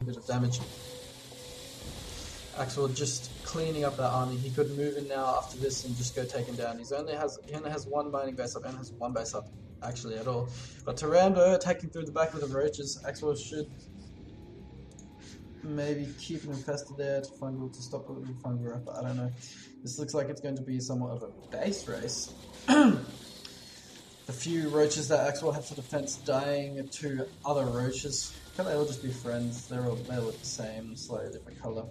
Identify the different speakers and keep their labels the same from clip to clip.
Speaker 1: a bit of damage. Axwell just cleaning up that army. He could move in now after this and just go take him down. He only has one mining base up and has one base up actually at all. But Toramdo attacking through the back with the roaches. Axwell should maybe keep him infested there to stop the fungal growth, but I don't know. This looks like it's going to be somewhat of a base race. The few roaches that Axwell have for defense dying to other roaches. Can they all just be friends? They look the same, slightly different color.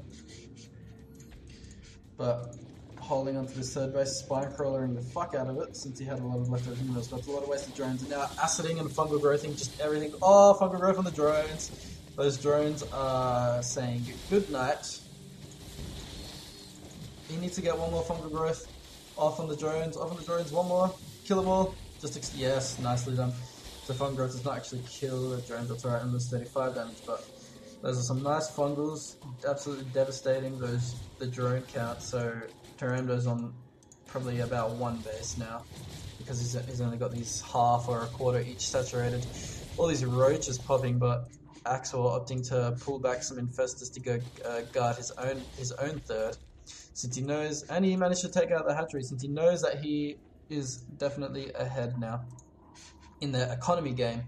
Speaker 1: But holding onto this third base, spine crawling the fuck out of it since he had a lot of leftover minerals. Got a lot of wasted drones, and now aciding and fungal growthing, just everything. Oh, fungal growth on the drones. Those drones are saying good night. He needs to get one more fungal growth off on the drones. One more. Kill them all. Yes, nicely done. So fungal growth does not actually kill the drones, that's alright, and there's 35 damage, but those are some nice fungals, absolutely devastating the drone count. So Toramdo's on probably about one base now, because he's only got these half or a quarter each saturated. All these roaches popping, but Axwell opting to pull back some infestors to go guard his own third, since he knows, and he managed to take out the hatchery, since he knows that he is definitely ahead now in the economy game.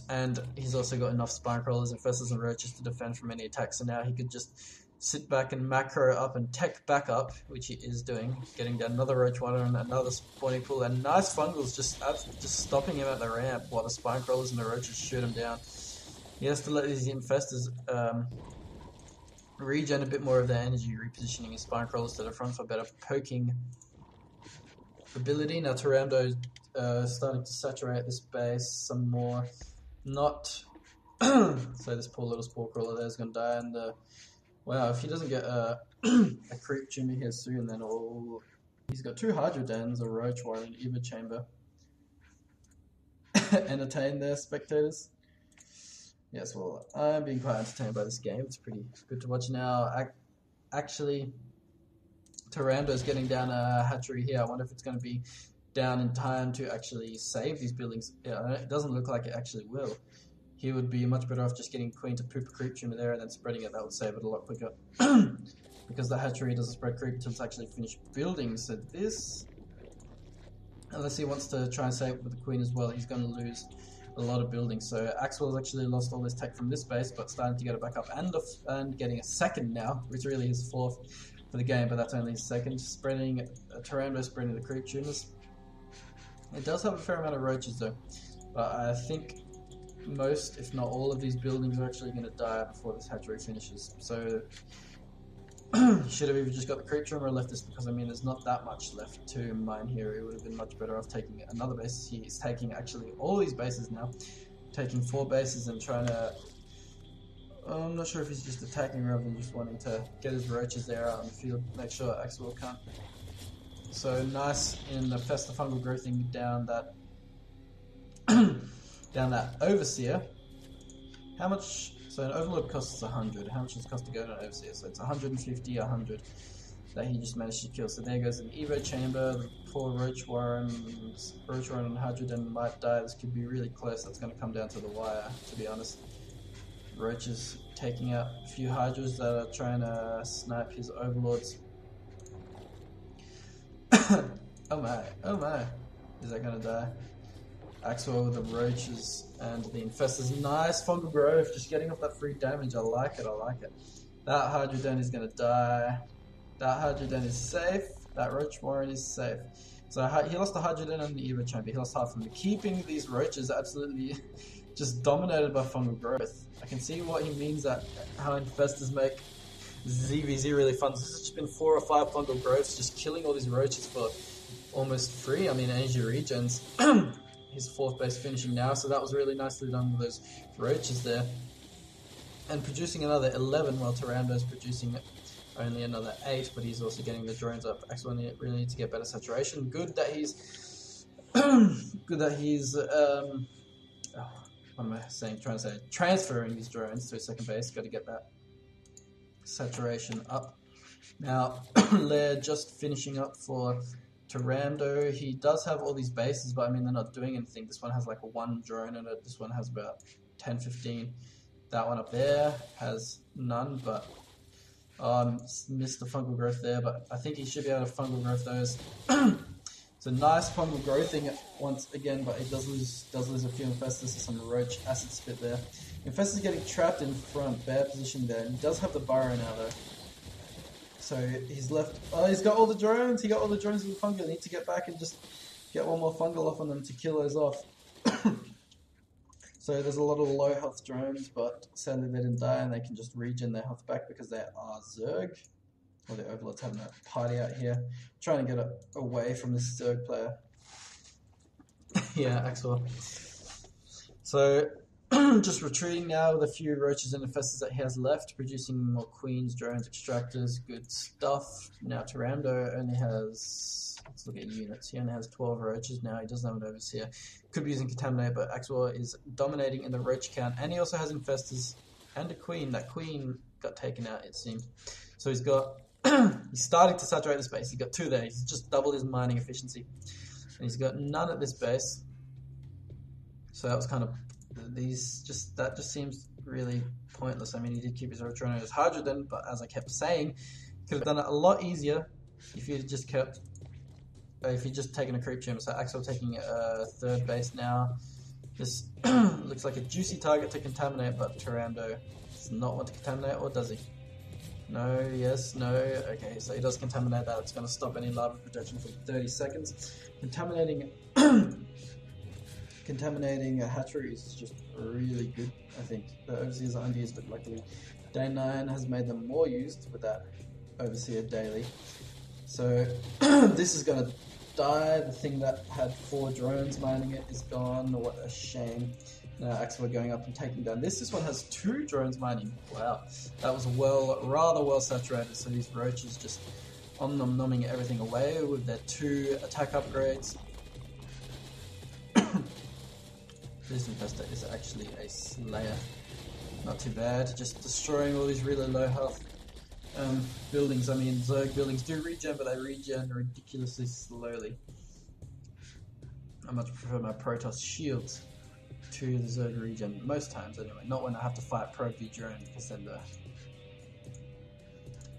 Speaker 1: And he's also got enough spine crawlers, infestors, and roaches to defend from any attacks. So now he could just sit back and macro up and tech back up, which he is doing, getting down another roach one and another spawning pool, and nice fungals just stopping him at the ramp while the spine crawlers and the roaches shoot him down. He has to let these infestors regen a bit more of their energy, repositioning his spine crawlers to the front for better poking ability. Now Toramdo starting to saturate this base some more. Not so this poor little spore crawler there is going to die, and wow, if he doesn't get a creep tumor here soon, then he's got 2 hydrodens, a roach warren, and Eva chamber. Entertain there, spectators. Yes, well, I'm being quite entertained by this game. It's pretty good to watch now. Actually, Toramdo's getting down a hatchery here. I wonder if it's going to be down in time to actually save these buildings. Yeah, it doesn't look like it actually will. He would be much better off just getting Queen to poop a creep tumor there and then spreading it. That would save it a lot quicker. Because the hatchery doesn't spread creep until it's actually finished building. So this, unless he wants to try and save it with the Queen as well, he's going to lose a lot of buildings. So Axwell's actually lost all his tech from this base, but starting to get it back up and getting a second now, which really is 4th for the game, but that's only his second. Spreading Toramdo, spreading the creep tumors. It does have a fair amount of roaches though, but I think most, if not all, of these buildings are actually going to die before this hatchery finishes. So should have either just got the creep tumor or left this, because I mean there's not that much left to mine here. He would have been much better off taking another base. He's taking actually all these bases now, taking 4 bases and trying to, I'm not sure if he's just attacking rather than just wanting to get his roaches there out in the field, make sure Axwell can't. So nice in the fester fungal growthing down that overseer. How much? So an overlord costs 100. How much does it cost to go to an overseer? So it's 150, 100 that he just managed to kill. So there goes an Evo chamber. The poor Roach Warren and Hydroden might die. This could be really close. That's going to come down to the wire, to be honest. Roach is taking out a few Hydras that are trying to snipe his overlords. Oh my. Is that going to die? Axwell with the roaches and the infestors. Nice fungal growth, just getting off that free damage. I like it. That Hydroden is going to die. That Hydroden is safe. That Roach Warren is safe. So he lost the Hydroden and the Evo chamber. He lost half of them. Keeping these roaches absolutely just dominated by fungal growth. I can see what he means, that how infestors make ZVZ really fun. This has just been 4 or 5 fungal growths, just killing all these roaches for almost free. I mean, energy regens. His 4th base finishing now, so that was really nicely done with those roaches there. And producing another 11 while Toramdo's producing only another 8, but he's also getting the drones up. Axwell really needs to get better saturation. Good that he's transferring these drones to his second base. Got to get that saturation up. Now, Lair just finishing up for Toramdo. He does have all these bases, but I mean they're not doing anything. This one has like 1 drone in it. This one has about 10, 15. that one up there has none, but missed the fungal growth there, but I think he should be able to fungal growth those. It's a nice fungal growthing once again, but he does lose a few Infestors to some Roach Acid Spit there. Infestor's getting trapped in front, bad position there. He does have the burrow now though. So he's left, he's got all the drones, he got all the drones with the fungal. I need to get back and just get one more fungal off on them to kill those off. So there's a lot of low health drones, but sadly they didn't die and they can just regen their health back because they are Zerg. Or the Overlord's having a party out here. Trying to get away from this Zerg player. Yeah, Axwell. So, just retreating now with a few roaches and infestors that he has left, producing more queens, drones, extractors, good stuff. Now Toramdo only has, let's look at units, he only has 12 roaches now, he doesn't have an overseer. Could be using Contaminate, but Axwell is dominating in the roach count, and he also has infestors and a queen. That queen got taken out, it seemed. So he's got, he's starting to saturate the space. He's got 2 there, he's just doubled his mining efficiency. And he's got none at this base. So that was kind of, that just seems really pointless. I mean, he did keep his Rotrona as Hydroden, but as I kept saying, he could have done it a lot easier if he had just kept, if he'd just taken a creep gym. So Axwell taking a 3rd base now. This looks like a juicy target to contaminate, but Toramdo does not want to contaminate, or does he? No, yes, no. Okay, so he does contaminate that. It's going to stop any larva protection for 30 seconds. Contaminating a hatchery is just really good, I think. The overseers are underused, but luckily Day 9 has made them more used with that overseer daily. So this is going to die. The thing that had 4 drones mining it is gone. What a shame. Now Axwell going up and taking down this. This one has 2 drones mining. Wow, that was rather well saturated. So these roaches just nom-nomming everything away with their 2 attack upgrades. This infestor is actually a slayer. Not too bad, just destroying all these really low health buildings. I mean, Zerg buildings do regen, but they regen ridiculously slowly. I much prefer my Protoss shields to the Zerg regen, most times anyway. Not when I have to fight Probe v Drone, because then the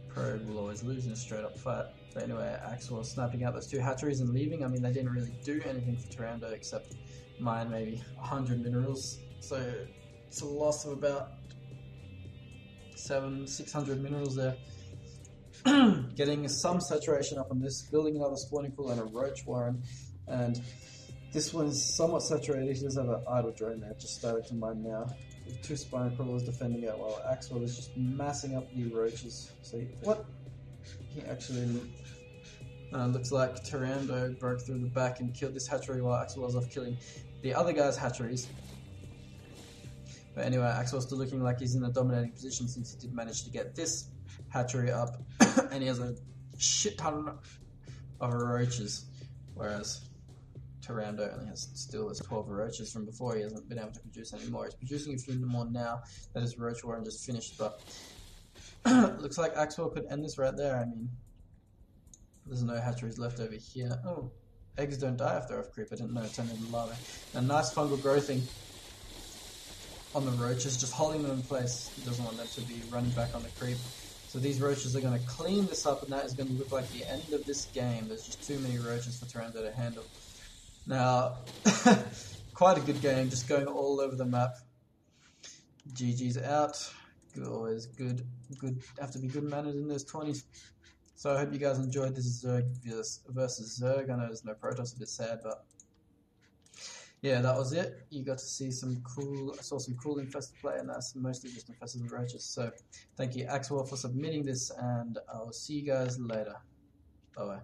Speaker 1: Probe will always lose in a straight up fight. But anyway, Axwell snapping out those 2 hatcheries and leaving. I mean, they didn't really do anything for Toramdo except mine maybe 100 minerals. So it's a loss of about 600 minerals there. Getting some saturation up on this, building another spawning pool and a roach warren, and this one is somewhat saturated. He does have an idle drone there, just starting to mine now. With 2 spine crawlers defending it, while Axwell is just massing up the roaches. So he actually looks like Toramdo broke through the back and killed this hatchery while Axwell was off killing the other guy's hatcheries. But anyway, Axwell's still looking like he's in a dominating position since he did manage to get this hatchery up, and he has a shit ton of roaches, whereas Toramdo only has still his 12 roaches from before. He hasn't been able to produce any more. He's producing a few more now that his roach warren just finished, but looks like Axwell could end this right there. I mean, there's no hatcheries left over here. Oh, eggs don't die if they're off creep. I didn't know, it's only the larvae. A nice fungal growthing on the roaches, just holding them in place. He doesn't want them to be running back on the creep. So these roaches are going to clean this up, and that is going to look like the end of this game. There's just too many roaches for Toramdo to handle. Now, quite a good game, just going all over the map. GG's out. Always good. Have to be good mannered in those 20s. So I hope you guys enjoyed this Zerg versus Zerg. I know there's no Protoss, a bit sad, but yeah, that was it. You got to see I saw some cool infested play, and that's mostly just infested with roaches. So thank you, Axwell, for submitting this, and I'll see you guys later. Bye bye.